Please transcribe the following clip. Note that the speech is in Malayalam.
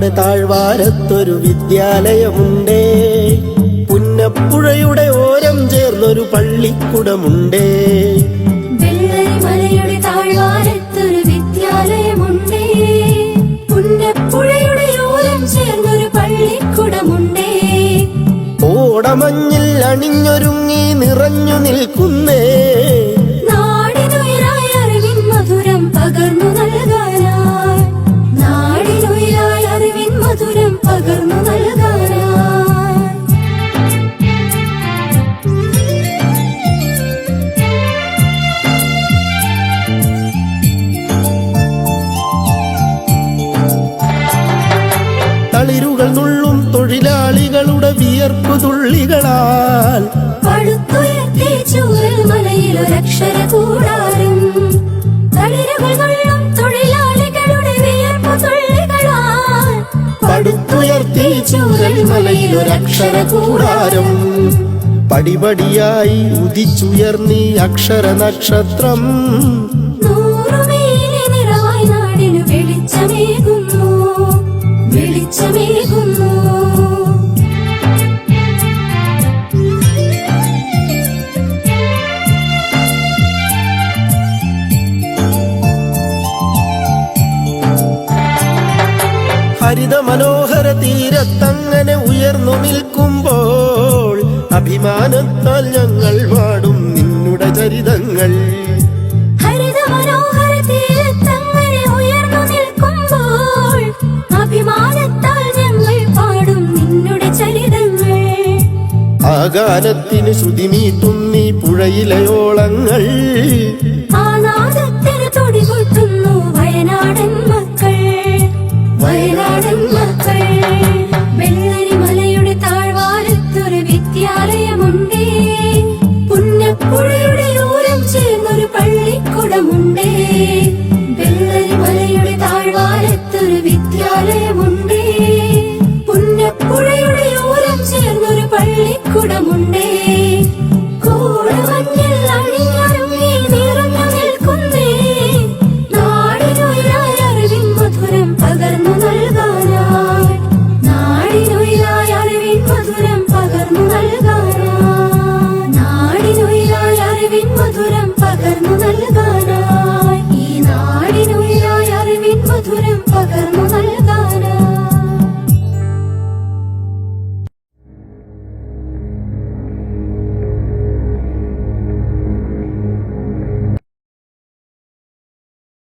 മലയുടെ താഴ്വാരത്തൊരു വിദ്യാലയമുണ്ടേ. പുന്നപ്പുഴയുടെ ഓരം ചേർന്നൊരു പള്ളിക്കുടമുണ്ടേ. മലയുടെ താഴ്വാരത്തൊരു വിദ്യാലയമുണ്ടേ. പുന്നപ്പുഴയുടെ ഓരം ചേർന്നൊരു പള്ളിക്കുടമുണ്ടേ. ഓടമഞ്ഞിൽ അണിഞ്ഞൊരുങ്ങി നിറഞ്ഞു നിൽക്കുന്നേ. നാടിനുയരായ അറിവിൻ മധുരം പകർന്നു നൽകാനായി. നാടിനുയരായ അറിവിൻ മധുരം പകർന്നു നൽകാനായി. തളിരുകൾ നുള്ളും തൊഴിലാളികളുടെ വിയർപ്പു തുള്ളികളാൽ പടുത്തുയർത്തി ചൂരൽ മലയിലൊരക്ഷര കൂടാരം. തളിരുകൾ നുള്ളും തൊഴിലാളികളുടെ വിയർപ്പു തുള്ളികളാൽ പടുത്തുയർത്തി ചൂരൽ മലയിലൊരക്ഷര കൂടാരം. പടിപടിയായി ഉദിച്ചുയർന്നീ അക്ഷര നക്ഷത്രം. നൂറുമേനി നിറവായി നാടിനു വെളിച്ചമേകുന്നു, വെളിച്ചമേകുന്നു. ഹരിത മനോഹര തീരത്തങ്ങനെ ഉയർന്നു നിൽക്കുമ്പോൾ അഭിമാനത്താൽ ഞങ്ങൾ പാടും നിന്നുടെ ചരിതങ്ങൾ. ഹരിത മനോഹര തീരത്തങ്ങനെ ഉയർന്നു നിൽക്കുമ്പോൾ അഭിമാനത്താൽ ഞങ്ങൾ പാടും നിന്നുടെ ചരിതങ്ങൾ. ആ ഗാനത്തിന് ശ്രുതിമീട്ടും നീ പുഴയിലെ ഓളങ്ങൾ. ആ